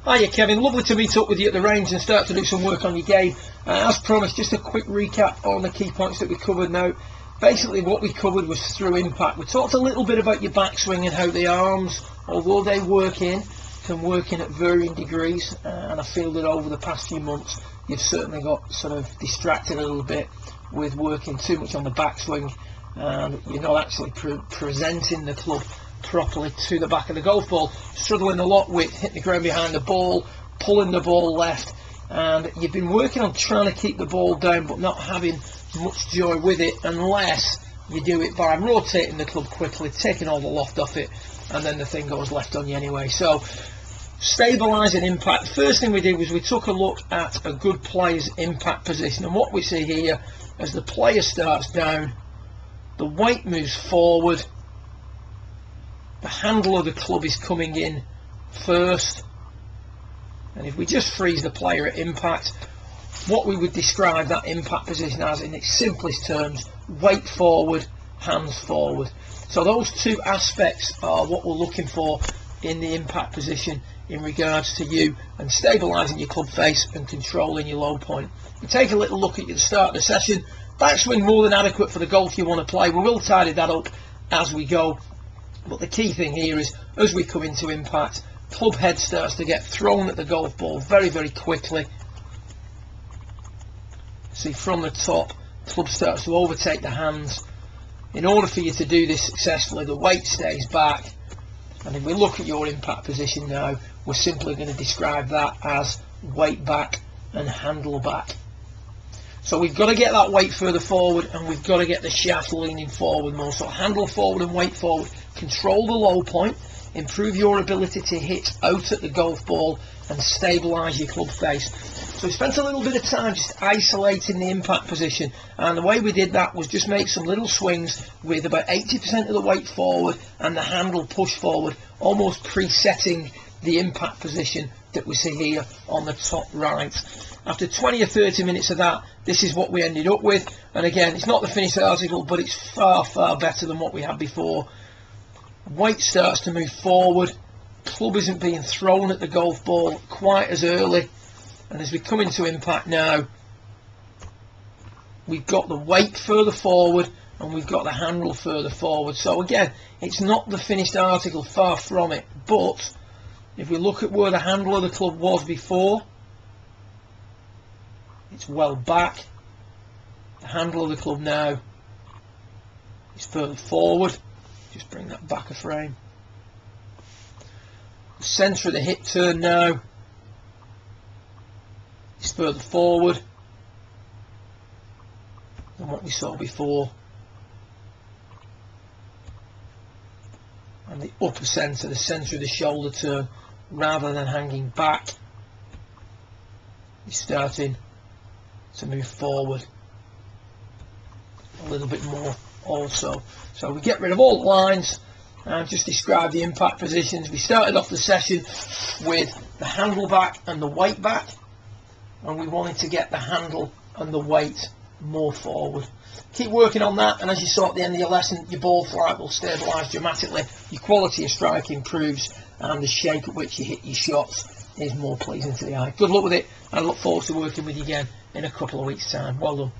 Hiya Kevin, lovely to meet up with you at the range and start to do some work on your game. As promised, just a quick recap on the key points that we covered now. Basically what we covered was through impact. We talked a little bit about your backswing and how the arms, although they work in, can work in at varying degrees, and I feel that over the past few months you've certainly got sort of distracted a little bit with working too much on the backswing, and you're not actually presenting the club properly to the back of the golf ball, struggling a lot with hitting the ground behind the ball, pulling the ball left, and you've been working on trying to keep the ball down but not having much joy with it unless you do it by rotating the club quickly, taking all the loft off it, and then the thing goes left on you anyway. So stabilising impact, the first thing we did was we took a look at a good player's impact position, and what we see here, as the player starts down, the weight moves forward, the handle of the club is coming in first, and if we just freeze the player at impact, what we would describe that impact position as in its simplest terms: weight forward, hands forward. So those two aspects are what we're looking for in the impact position in regards to you and stabilising your club face and controlling your low point. We take a little look at the start of the session. Backswing more than adequate for the golf you want to play. We will tidy that up as we go. But the key thing here is, as we come into impact, club head starts to get thrown at the golf ball very, very quickly. See, from the top, club starts to overtake the hands. In order for you to do this successfully, the weight stays back. And if we look at your impact position now, we're simply going to describe that as weight back and handle back. So we've got to get that weight further forward, and we've got to get the shaft leaning forward more. So handle forward and weight forward. Control the low point, improve your ability to hit out at the golf ball, and stabilise your club face. So we spent a little bit of time just isolating the impact position, and the way we did that was just make some little swings with about 80% of the weight forward and the handle push forward, almost presetting the impact position that we see here on the top right. After 20 or 30 minutes of that, this is what we ended up with, and again, it's not the finished article, but it's far, far better than what we had before. Weight starts to move forward, club isn't being thrown at the golf ball quite as early, and as we come into impact now, we've got the weight further forward and we've got the handle further forward. So again, it's not the finished article, far from it, but if we look at where the handle of the club was before, it's well back. The handle of the club now is further forward. Just bring that back a frame. The centre of the hip turn now is further forward than what we saw before. And the upper centre, the centre of the shoulder turn, rather than hanging back, is starting to move forward a little bit more also. So we get rid of all the lines and just describe the impact positions. We started off the session with the handle back and the weight back, and we wanted to get the handle and the weight more forward. Keep working on that, and as you saw at the end of your lesson, your ball flight will stabilise dramatically, your quality of strike improves, and the shape at which you hit your shots is more pleasing to the eye. Good luck with it, and I look forward to working with you again in a couple of weeks' time. Well done.